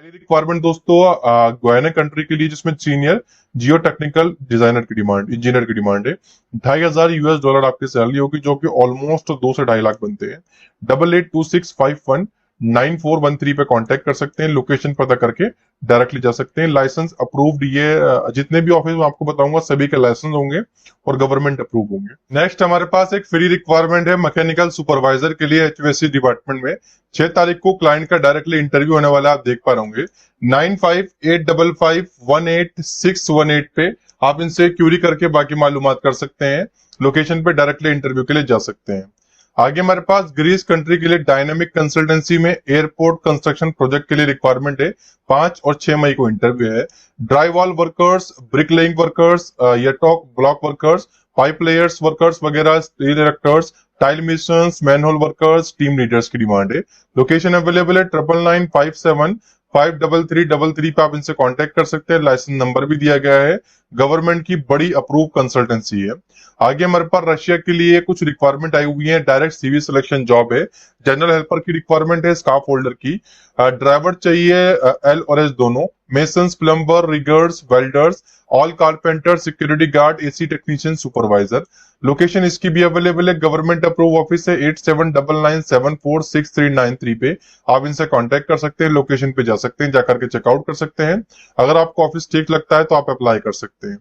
पहली रिक्वायरमेंट दोस्तों Guyana country के लिए, जिसमें सीनियर जियो टेक्निकल डिजाइनर की डिमांड, इंजीनियर की डिमांड है। $2,500 आपकी सैलरी होगी, जो कि ऑलमोस्ट 2 से 2.5 लाख बनते हैं। 8826519413 पे कांटेक्ट कर सकते हैं, लोकेशन पता करके डायरेक्टली जा सकते हैं। लाइसेंस अप्रूव्ड, ये जितने भी ऑफिस मैं आपको बताऊंगा सभी के लाइसेंस होंगे और गवर्नमेंट अप्रूव होंगे। नेक्स्ट हमारे पास एक फ्री रिक्वायरमेंट है मैकेनिकल सुपरवाइजर के लिए एचवीएसी डिपार्टमेंट में। 6 तारीख को क्लाइंट का डायरेक्टली इंटरव्यू होने वाला है, आप देख पा रहे होंगे। 9585518618 पे आप इनसे क्यूरी करके बाकी मालूमात कर सकते हैं। लोकेशन पे डायरेक्टली इंटरव्यू के लिए जा सकते हैं। आगे हमारे पास ग्रीस कंट्री के लिए डायनामिक कंसल्टेंसी में एयरपोर्ट कंस्ट्रक्शन प्रोजेक्ट के लिए रिक्वायरमेंट है। 5 और 6 मई को इंटरव्यू है। ड्राईवॉल वर्कर्स, ब्रिकलेइंग वर्कर्स, येटॉक block workers, pipe layers workers वगैरह, स्टील इरेक्टर्स, टाइल मिशंस, मैनहोल वर्कर्स, टीम लीडर्स की डिमांड है। लोकेशन अवेलेबल है 9997553333 पे आप इनसे कांटेक्ट कर सकते हैं। लाइसेंस नंबर भी दिया गया है। गवर्नमेंट की बड़ी अप्रूव कंसल्टेंसी है। आगे हमारे पास रशिया के लिए कुछ रिक्वायरमेंट आई हुई है। डायरेक्ट सीवी सिलेक्शन जॉब है। जनरल हेल्पर की रिक्वायरमेंट है, स्टाफ होल्डर की। ड्राइवर चाहिए एल और एस दोनों। Masons, plumber, riggers, welders, all carpenter, security guard, AC technician, supervisor. Location इसकी भी अवेलेबल है। गवर्नमेंट अप्रूव ऑफिस है 8799746393 पे आप इनसे कांटेक्ट कर सकते हैं। लोकेशन पे जा सकते हैं, जाकर के चेकआउट कर सकते हैं। अगर आपको ऑफिस ठीक लगता है तो आप अप्लाई कर सकते हैं।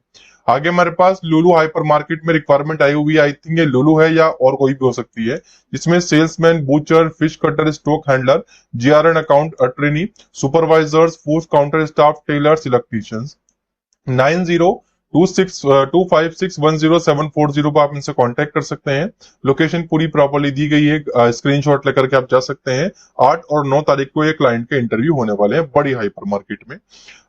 आगे हमारे पास लुलु हाइपर मार्केट में रिक्वायरमेंट आई हुई है। आई थिंक ये लुलु है या और कोई भी हो सकती है। इसमें salesman, butcher, fish cutter, stock handler, GRN account trainee, supervisors, food counter staff, tailors, electricians. 9026510740 पर आप इनसे कांटेक्ट कर सकते हैं। लोकेशन पूरी प्रॉपर्ली दी गई है, स्क्रीनशॉट लेकर के आप जा सकते हैं। 8 और 9 तारीख को ये क्लाइंट के इंटरव्यू होने वाले हैं बड़ी हाइपर मार्केट में।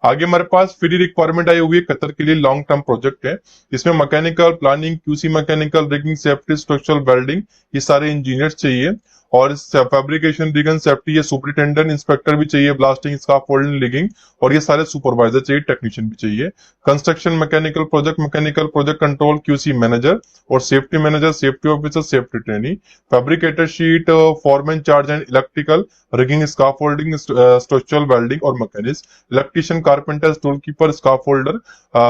आगे हमारे पास फ्री रिक्वायरमेंट आई हुई है कतर के लिए, लॉन्ग टर्म प्रोजेक्ट है। इसमें mechanical, planning, QC mechanical, rigging, safety, structural, welding, ये सारे इंजीनियर्स चाहिए। और फैब्रिकेशन, रिगन, सेफ्टी, ये सुपरिटेंडेंट, इंस्पेक्टर भी चाहिए, ब्लास्टिंग, स्काफोल्डिंग, लिगिंग, और ये सारे सुपरवाइजर चाहिए, टेक्नीशियन भी चाहिए। Construction mechanical project control, QC manager और safety manager, safety officer, safety trainee, fabricator, sheet foreman, chargehand electrical, rigging, scaffolding, structural, welding और machinist, electrician, carpenter, storekeeper, scaffolder,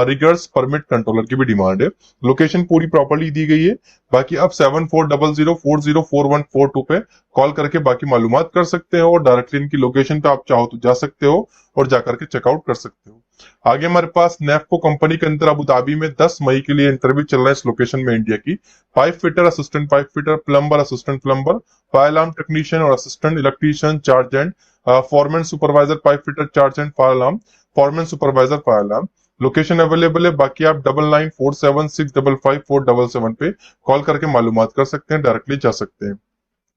riggers, permit controller की भी demand है। Location पूरी properly दी गई है। बाकी आप 7400404142 पे कॉल करके बाकी मालूमात कर सकते हो, और डायरेक्टली इनकी लोकेशन पे आप चाहो तो जा सकते हो और जाकर के चेकआउट कर सकते हो। आगे हमारे पास नेफको कंपनी के अंदर अबू धाबी में 10 मई के लिए इंटरव्यू चल रहा है इस लोकेशन में इंडिया की। Pipe fitter, assistant pipe fitter, plumber, assistant plumber, fire alarm technician और assistant electrician, chargehand foreman supervisor, pipe fitter, chargehand fire alarm, foreman supervisor, fire alarm. Location available है। बाकी आप 9947655477 पे call करके मालूमात कर सकते हैं, डायरेक्टली जा सकते हैं।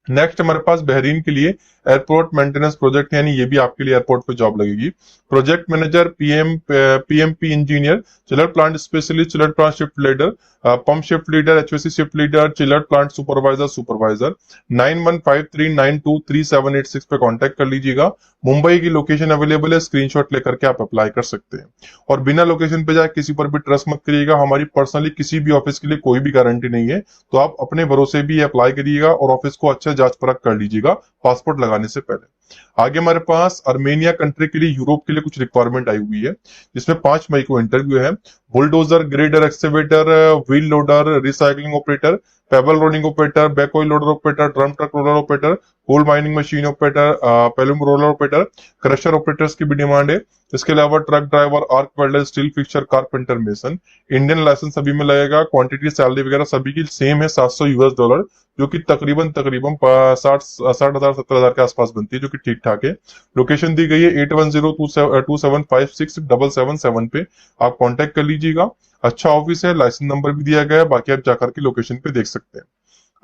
नेक्स्ट हमारे पास बहरीन के लिए एयरपोर्ट मेंटेनेंस प्रोजेक्ट, यानी ये भी आपके लिए एयरपोर्ट पे जॉब लगेगी। Project manager, PMP engineer, chiller plant specialist, chiller plant shift leader, pump shift leader, HVC shift leader, chiller plant supervisor 9153923786 पे कांटेक्ट कर लीजिएगा। मुंबई की लोकेशन अवेलेबल है, स्क्रीनशॉट लेकर के आप अप्लाई कर सकते हैं। और बिना लोकेशन पे जाए किसी पर भी ट्रस्ट मत करिएगा। हमारी पर्सनली किसी भी ऑफिस के लिए कोई भी गारंटी नहीं है, तो आप अपने भरोसे भी अप्लाई करिएगा और ऑफिस को अच्छा जांच परख कर लीजिएगा पासपोर्ट लगाने से पहले। आगे हमारे पास अर्मेनिया कंट्री के लिए, यूरोप के लिए कुछ रिक्वायरमेंट आई हुई है, जिसमें 5 मई को इंटरव्यू है। Bulldozer, grader, excavator, wheel loader, recycling operator, pebble rolling operator, backhoe loader operator, drum truck roller operator, coal mining machine operator, पेलम रोलर ऑपरेटर, क्रशर ऑपरेटर्स की भी डिमांड है। इसके अलावा truck driver, arc welder, steel fixer, carpenter, mason. Indian licence सभी में लगेगा। Quantity, salary वगैरह सभी की सेम है, $700, जो कि तकरीबन 60,000-70,000 के आसपास बनती है, जो कि ठीक ठाक है। लोकेशन दी गई है 8102756777 पे आप कांटेक्ट कर लीजिएगा। अच्छा ऑफिस है, लाइसेंस नंबर भी दिया गया है, बाकी आप जाकर के लोकेशन पे देख सकते हैं।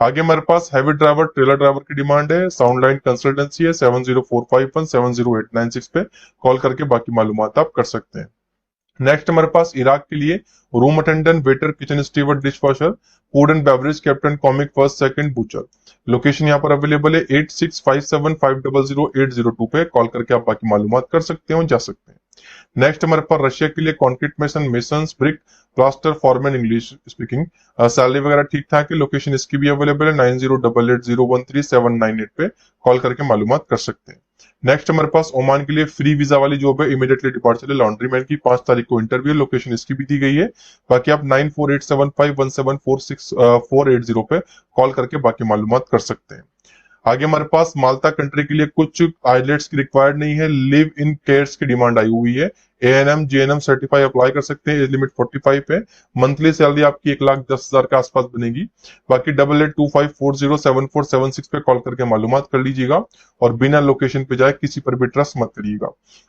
आगे हमारे पास हैवी ड्राइवर, ट्रेलर ड्राइवर की डिमांड है। साउंड लाइन कंसल्टेंसी है, 7045170896 पे कॉल करके बाकी मालूमात आप कर सकते हैं। नेक्स्ट हमारे पास इराक के लिए room attendant, waiter, kitchen steward, dish washer, food and beverage captain, comic, first, second, butcher. Location यहाँ पर अवेलेबल है 8657500802 पे कॉल करके आप बाकी मालूमात कर सकते हो, जा सकते हैं। नेक्स्ट हमारे पास रशिया के लिए concrete mason, masons, brick, plaster, foreman, English speaking, salary वगैरह ठीक ठाक है। लोकेशन इसकी भी अवेलेबल है 9088013798 पे कॉल करके मालूमात कर सकते हैं। नेक्स्ट हमारे पास ओमान के लिए फ्री वीजा वाली जॉब है, इमीडिएटली डिपार्चर है, लॉन्ड्रीमैन की, 5 तारीख को इंटरव्यू, लोकेशन इसकी भी दी गई है। बाकी आप 9487517480 पे कॉल करके बाकी मालूमात कर सकते हैं। आगे हमारे पास माल्टा कंट्री के लिए कुछ आइलेट्स की रिक्वायर्ड नहीं है, लिव इन केयर्स की डिमांड आई हुई है। एएनएम जीएनएम सर्टिफाई अप्लाई कर सकते हैं, एज लिमिट 45 है। मंथली सैलरी आपकी 1,10,000 के आसपास बनेगी। बाकी 8825407476 पे कॉल करके मालूमात कर लीजिएगा और बिना लोकेशन पे जाए किसी पर भी ट्रस्ट मत करिएगा।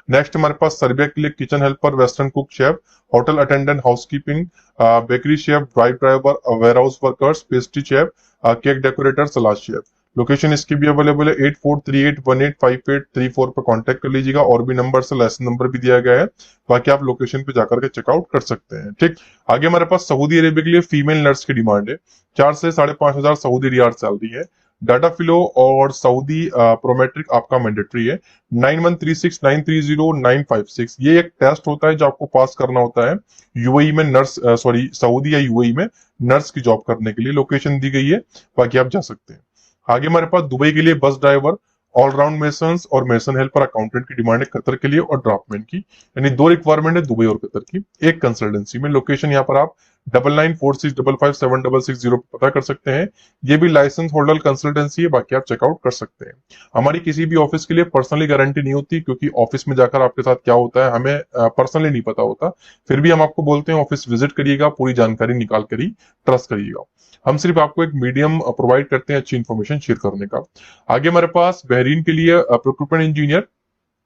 नेक्स्ट हमारे पास सर्बिया के लिए kitchen helper, western cook chef, hotel attendant, housekeeping, bakery chef, drive driver, warehouse workers, pastry chef, cake decorator, salad chef. Location इसकी भी अवेलेबल है, 8438185834 पे कांटेक्ट कर लीजिएगा और भी नंबर से लाइसेंस नंबर भी दिया गया है। बाकी आप लोकेशन पे जाकर के चेकआउट कर सकते हैं। ठीक, आगे हमारे पास सऊदी अरेबिया के लिए फीमेल नर्स की डिमांड है, 4 से 5,500 सऊदी रियाल सैलरी है। डाटा फिलो और सऊदी प्रोमेट्रिक आपका मैंडेटरी है। 9136930956 ये एक टेस्ट होता है जो आपको पास करना होता है यूएई में नर्स सऊदी या यूएई में नर्स की जॉब करने के लिए। लोकेशन दी गई है, बाकी आप जा सकते हैं। आगे हमारे पास दुबई के लिए बस ड्राइवर, ऑलराउंड मेसन्स और मेसन हेल्पर, अकाउंटेंट की डिमांड है कतर के लिए और ड्राफ्टमैन की, यानी 2 रिक्वायरमेंट है दुबई और कतर की एक कंसल्टेंसी में। लोकेशन यहाँ पर आप 9946555760 पे पता कर सकते हैं। ये भी लाइसेंस होल्डर कंसल्टेंसी है, बाकी आप चेकआउट कर सकते हैं। हमारी किसी भी ऑफिस के लिए पर्सनली गारंटी नहीं होती, क्योंकि ऑफिस में जाकर आपके साथ क्या होता है हमें पर्सनली नहीं पता होता। फिर भी हम आपको बोलते हैं ऑफिस विजिट करिएगा, पूरी जानकारी निकाल कर ही ट्रस्ट करिएगा। हम सिर्फ आपको एक मीडियम प्रोवाइड करते हैं अच्छी इंफॉर्मेशन शेयर करने का। आगे हमारे पास बहरीन के लिए procurement engineer,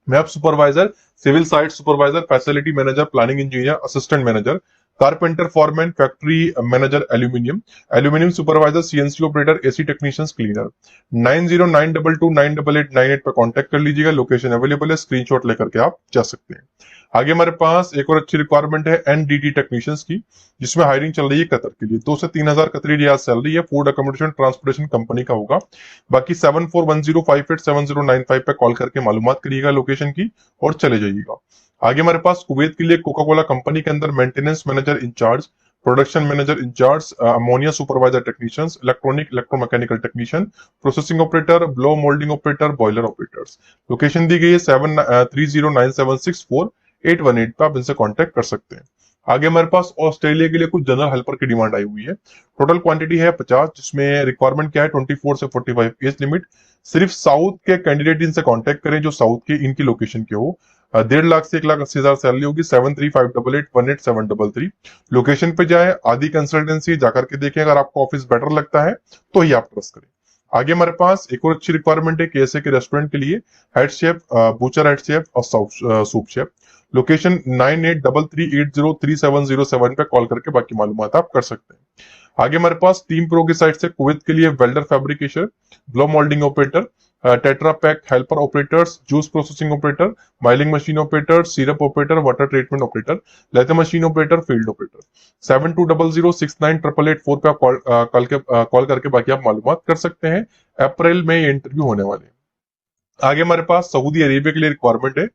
MEP supervisor, civil site supervisor, facility manager, planning engineer, assistant manager, carpenter, foreman, factory manager, aluminium, aluminium supervisor, CNC operator, AC technicians, cleaner. 9092288898 पर कांटेक्ट कर लीजिएगा। लोकेशन अवेलेबल है, स्क्रीनशॉट लेकर के आप जा सकते हैं। आगे हमारे पास एक और अच्छी रिक्वायरमेंट है एनडीटी टेक्नीशियंस की, जिसमें हायरिंग चल रही है कतर के लिए। 2 से 3,000 कतरी रियाल सैलरी है, फूड अकोमोडेशन ट्रांसपोर्टेशन कंपनी का होगा। बाकी 7410587095 पे कॉल करके मालूमात करिएगा लोकेशन की और चले जाइएगा। आगे हमारे पास कुवैत के लिए कोका कोला कंपनी के अंदर maintenance manager incharge, production manager incharge, ammonia supervisor technicians, electronic electromechanical technician, processing operator, blow moulding operator, boiler operators. Location दी गई है 7309764818 पे आप इनसे कांटेक्ट कर सकते हैं। आगे हमारे पास ऑस्ट्रेलिया के लिए कुछ जनरल हेल्पर की डिमांड आई हुई है। टोटल क्वांटिटी है 50, जिसमें रिक्वायरमेंट क्या है 24 से 45 एज लिमिट। सिर्फ साउथ के कैंडिडेट इनसे कांटेक्ट करें जो साउथ के इनकी लोकेशन के हो। 1.5 लाख से 1,80,000 सैलरी होगी। 7358818733। लोकेशन पे जाए, आदि कंसल्टेंसी जाकर के देखें, अगर आपको ऑफिस बेटर लगता है तो ही आप ट्रस्ट करें। आगे हमारे पास एक और अच्छी रिक्वायरमेंट है केएसए के रेस्टोरेंट के लिए, head chef, butcher head chef और सूप शेफ। लोकेशन 9833803707 पे कॉल करके बाकी मालूमात आप कर सकते हैं। आगे हमारे पास टीम प्रो की साइड से कुवैत के लिए welder fabrication, blow moulding operator, tetra pack helper operators, juice processing operator, milling machine operator, syrup operator, water treatment operator, लेथर machine operator, field operator. 7200698884 पे आप कॉल करके बाकी आप मालूमात कर सकते हैं। अप्रैल में ये इंटरव्यू होने वाले हैं। आगे हमारे पास सऊदी अरेबिया के लिए रिक्वायरमेंट है,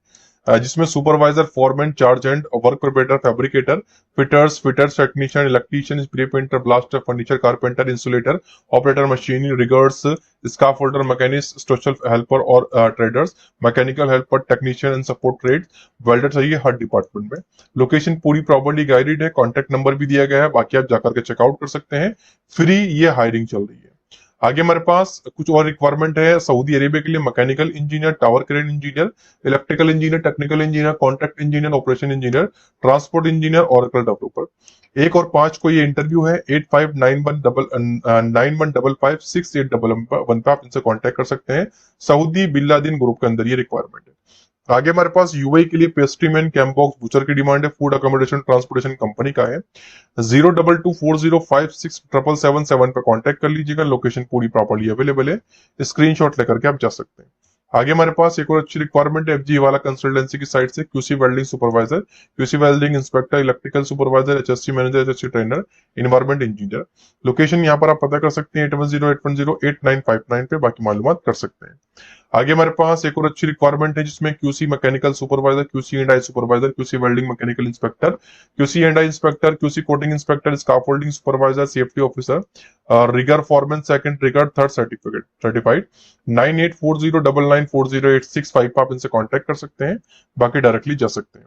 जिसमें supervisor, foreman, chargehand work preparator, fabricator, fitters technician, electrician, spray painter, blaster, furniture, carpenter, insulator, operator machine, riggers, scaffolder, machinist, structural helper और traders, mechanical helper, technician and support trade, welder चाहिए हर department में। Location पूरी properly guided है, contact number भी दिया गया है, बाकी आप जाकर के चेकआउट कर सकते हैं। फ्री ये हायरिंग चल रही है। आगे हमारे पास कुछ और रिक्वायरमेंट है सऊदी अरेबिया के लिए, mechanical engineer, tower crane engineer, electrical engineer, technical engineer, contract engineer, operation engineer, transport engineer, oracle developer. 1 और 5 को ये इंटरव्यू है। 8591555681 पे आप इनसे कॉन्टेक्ट कर सकते हैं। सऊदी बिल्लादिन ग्रुप के अंदर ये रिक्वायरमेंट है। आगे हमारे पास यूएई के लिए पेस्ट्रीमैन, कैम्पबॉक्स, बूचर की डिमांड है, फूड अकोमोडेशन ट्रांसपोर्टेशन कंपनी का है। 0224056777 पे कांटेक्ट कर लीजिएगा। लोकेशन पूरी प्रॉपर्ली अवेलेबल है, स्क्रीनशॉट लेकर के आप जा सकते हैं। आगे हमारे पास एक और अच्छी रिक्वायरमेंट है एफजी वाला कंसल्टेंसी की साइड से, QC welding supervisor, QC welding inspector, electrical supervisor, HSC manager, HSC trainer, environment engineer. Location यहाँ पर आप पता कर सकते हैं 8108108959 पे बाकी मालूमात कर सकते हैं। आगे हमारे पास एक और अच्छी रिक्वायरमेंट है जिसमें QC mechanical supervisor, QC and I supervisor, QC welding mechanical inspector, QC and I inspector, QC coating inspector, scaffolding supervisor, safety officer, rigger foreman second, rigger third certificate certified. 9840994086 पे आप इनसे कांटेक्ट कर सकते हैं, बाकी directly जा सकते हैं।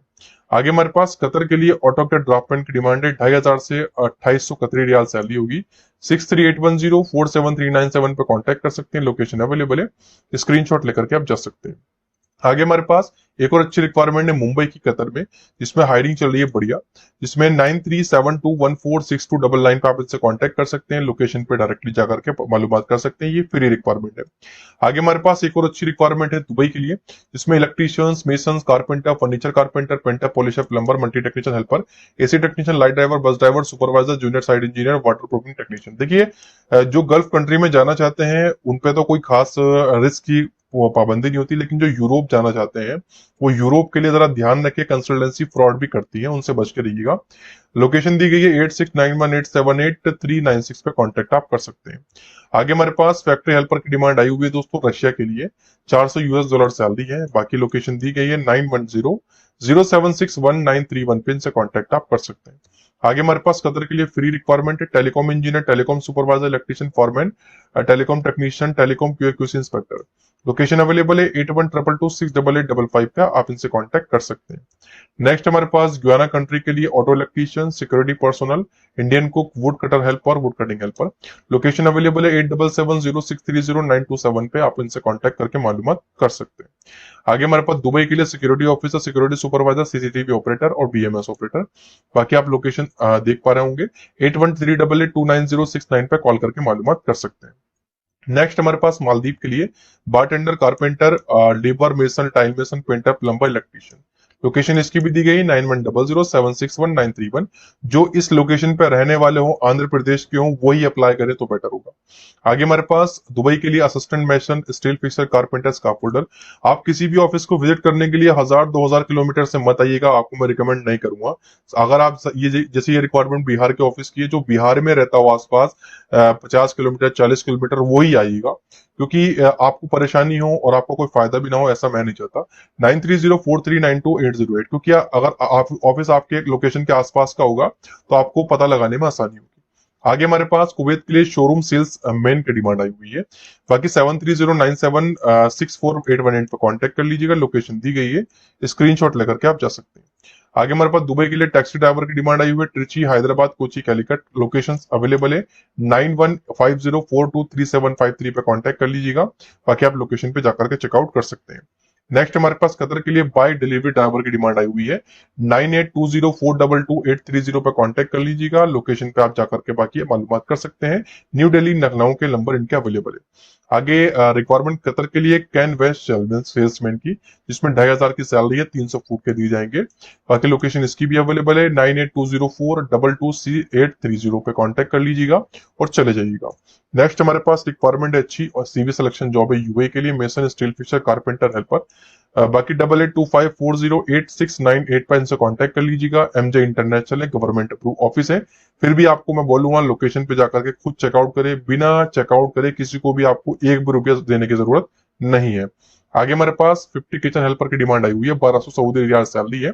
आगे हमारे पास कतर के लिए ऑटो कैड ड्राफ्टमैन की डिमांड है, 2500 से 2800 कतरी रियाल सैलरी होगी। 6381047397 पे कांटेक्ट कर सकते हैं, लोकेशन अवेलेबल है, स्क्रीनशॉट लेकर के आप जा सकते हैं। आगे हमारे पास एक और अच्छी रिक्वायरमेंट है मुंबई की कतर में, जिसमें हायरिंग चल रही है बढ़िया, जिसमें 9372146299 पे आप इनसे कांटेक्ट कर सकते हैं, लोकेशन पे डायरेक्टली जाकर के मालूमात कर सकते हैं, ये फ्री रिक्वायरमेंट है। आगे हमारे पास एक और अच्छी रिक्वायरमेंट है दुबई के लिए, जिसमें electricians, masons, carpenter, furniture carpenter, painter, polisher, plumber, multi technician, helper, AC technician, light driver, bus driver, supervisor, junior side engineer, water proofing technician. देखिए जो गल्फ कंट्री में जाना चाहते हैं उन पे तो कोई खास रिस्क की वो पाबंदी नहीं होती, लेकिन जो यूरोप जाना चाहते हैं वो यूरोप के लिए जरा ध्यान रखें, कंसल्टेंसी फ्रॉड भी करती है, उनसे बच के रहिएगा। लोकेशन दी गई है 8691878396 पे कांटेक्ट आप कर सकते हैं। आगे हमारे पास फैक्ट्री हेल्पर की डिमांड आई हुई है दोस्तों रशिया के लिए, $400 सैलरी है, बाकी लोकेशन दी गई है 9100761931 पे इनसे कांटेक्ट आप कर सकते हैं। आगे हमारे पास कतर के लिए फ्री रिक्वायरमेंट है, telecom engineer, telecom supervisor, electrician, foreman, telecom technician, telecom QC inspector. Location available है 8122268855 पे आप इनसे कांटेक्ट कर सकते हैं। नेक्स्ट हमारे पास गुयाना कंट्री के लिए auto electrician, security personal, Indian cook, would cutter helper, would cutting helper. Location available है 8770630927 पे आप इनसे कांटेक्ट करके मालूमात कर सकते हैं। आगे हमारे पास दुबई के लिए security officer, security supervisor, CCTV operator और बीएमएस ऑपरेटर। बाकी आप लोकेशन देख पा रहे होंगे, 8138829069 पे कॉल करके मालूमात कर सकते हैं। नेक्स्ट हमारे पास मालदीव के लिए bartender, carpenter, labour, mason, tile mason, painter, plumber, electrician. Location इसकी भी दी गई 9100761931। जो इस लोकेशन पे रहने वाले हो, आंध्र प्रदेश के हो, वही अप्लाई करे तो बेटर होगा। आगे हमारे पास दुबई के लिए assistant mason, steel fixer, carpenter, scaffolder. आप किसी भी ऑफिस को विजिट करने के लिए 1000-2000 किलोमीटर से मत आइएगा, आपको मैं रिकमेंड नहीं करूंगा। अगर आप जैसे ये रिक्वायरमेंट बिहार के ऑफिस की है, जो बिहार में रहता हो आसपास 50 किलोमीटर 40 किलोमीटर, वही आइएगा, क्योंकि आपको परेशानी हो और आपको कोई फायदा भी ना हो, ऐसा मैं नहीं चाहता। 9304392808, क्योंकि अगर ऑफिस आपके लोकेशन के आसपास का होगा तो आपको पता लगाने में आसानी होगी। आगे हमारे पास कुवैत के लिए शोरूम सेल्स मैन की डिमांड आई हुई है, बाकी 7309764818 पे कांटेक्ट कर लीजिएगा, लोकेशन दी गई है, स्क्रीनशॉट लेकर के आप जा सकते हैं। आगे हमारे पास दुबई के लिए टैक्सी ड्राइवर की डिमांड आई हुई है, ट्रिची, हैदराबाद, कोची, कैलिकट। लोकेशंस अवेलेबल है 9150423753 पे कांटेक्ट कर लीजिएगा, बाकी आप लोकेशन पे जाकर के चेकआउट कर सकते हैं। नेक्स्ट हमारे पास कतर के लिए बाय डिलीवरी ड्राइवर की डिमांड आई हुई है, 9820422830 पे कांटेक्ट कर लीजिएगा, लोकेशन पे आप जाकर के बाकी मालूमात कर सकते हैं। न्यू दिल्ली, लखनऊ के नंबर इनके अवेलेबल है। आगे रिक्वायरमेंट कतर के लिए कैन वेस्ट सेल्समैन की, जिसमें 2500 की सैलरी है, 300 फुट के दिए जाएंगे, बाकी लोकेशन इसकी भी अवेलेबल है 98204223 पे कांटेक्ट कर लीजिएगा और चले जाइएगा। नेक्स्ट हमारे पास रिक्वायरमेंट है अच्छी और सीवी सिलेक्शन जॉब है यूए के लिए, mason, steel fixer, carpenter, helper. बाकी 8825408698 पर इनसे कांटेक्ट कर लीजिएगा। एमजे इंटरनेशनल है, गवर्नमेंट अप्रूव ऑफिस है। फिर भी आपको मैं बोलूंगा लोकेशन पे जाकर के खुद चेकआउट करें, बिना चेकआउट करे किसी को भी आपको एक भी रुपया देने की जरूरत नहीं है। आगे हमारे पास 50 किचन हेल्पर की डिमांड आई हुई है, 1200 सऊदी रियाल सैलरी है,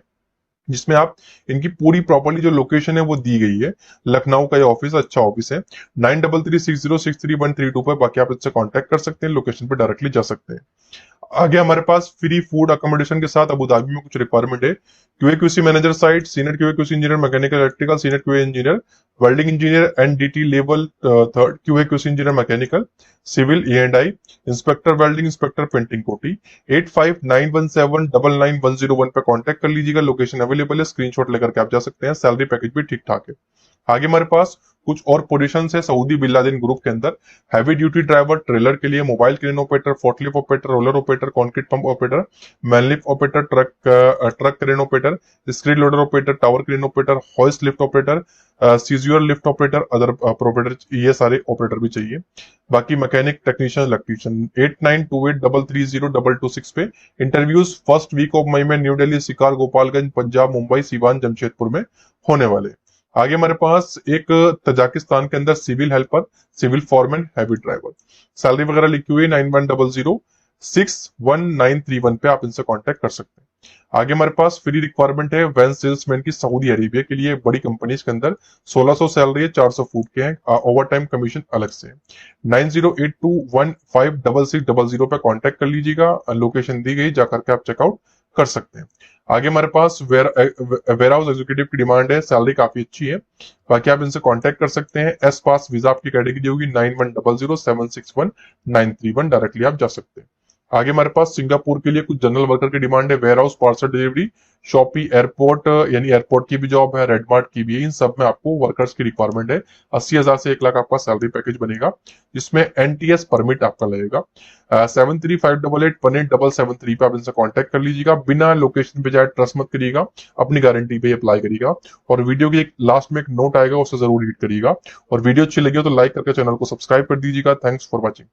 जिसमें आप इनकी पूरी प्रॉपर्ली जो लोकेशन है वो दी गई है, लखनऊ का ये ऑफिस अच्छा ऑफिस है। 9336063132 पर बाकी आप इससे कांटेक्ट कर सकते हैं, लोकेशन पे डायरेक्टली जा सकते हैं। आगे हमारे पास फ्री फूड अकोमोडेशन के साथ अबू धाबी में कुछ रिक्वायरमेंट है, QA QC manager site, senior QA QC engineer, mechanical electrical, senior QA engineer, welding engineer, NDT level third, QA QC engineer mechanical, civil E&I, inspector welding, inspector painting coating. 8591799101 पे contact कर लीजिएगा, location available है, screenshot लेकर के आप जा सकते हैं, सैलरी पैकेज भी ठीक ठाक है। आगे हमारे पास कुछ और पोजीशन है सऊदी बिन लादेन ग्रुप के अंदर, हैवी ड्यूटी ड्राइवर, ट्रेलर के लिए, mobile crane operator, forklift operator, roller operator, concrete pump operator, manlift operator, truck crane operator, screed loader operator, tower crane operator, hoist lift operator, scissor lift operator, other operator, ये सारे operator भी चाहिए। बाकी mechanic, technician, electrician. 8928330226 पे interviews first week of May में new Delhi, शिकार, गोपालगंज, पंजाब, मुंबई, सीवान, जमशेदपुर में होने वाले। आगे हमारे पास एक तजाकिस्तान के अंदर civil helper, civil foreman, heavy driver. Salary वगैरह लिखी हुई है 9100, 61931 पे आप इनसे कांटेक्ट कर सकते हैं। आगे हमारे पास फ्री रिक्वायरमेंट है वैन सेल्समैन की सऊदी अरेबिया के लिए, बड़ी कंपनी के अंदर 1600 सैलरी है, 400 फूट के हैं, ओवर टाइम कमीशन अलग से है। 9082156600 पे कांटेक्ट कर लीजिएगा, लोकेशन दी गई, जाकर के आप चेकआउट कर सकते हैं। आगे हमारे पास वेयर हाउस एग्जीक्यूटिव की डिमांड है, सैलरी काफी अच्छी है, बाकी आप इनसे कांटेक्ट कर सकते हैं। एस पास वीजा आपकी कैटेगरी होगी, 9100761931, डायरेक्टली आप जा सकते हैं। आगे हमारे पास सिंगापुर के लिए कुछ जनरल वर्कर की डिमांड है, warehouse, parcel delivery, Shopee, airport, यानी एयरपोर्ट की भी जॉब है, रेडमार्ट की भी है, इन सब में आपको वर्कर्स की रिक्वायरमेंट है। 80,000 से 1 लाख आपका सैलरी पैकेज बनेगा, जिसमें एनटीएस परमिट आपका लगेगा। 7358818773 पे आप इनसे कांटेक्ट कर लीजिएगा। बिना लोकेशन पे जाए ट्रस्ट मत करिएगा, अपनी गारंटी पे अप्लाई करिएगा। और वीडियो के लास्ट में एक नोट आएगा, उसे जरूर रीड करिएगा। और वीडियो अच्छी लगी हो तो लाइक करके चैनल को सब्सक्राइब कर दीजिएगा। Thanks for watching.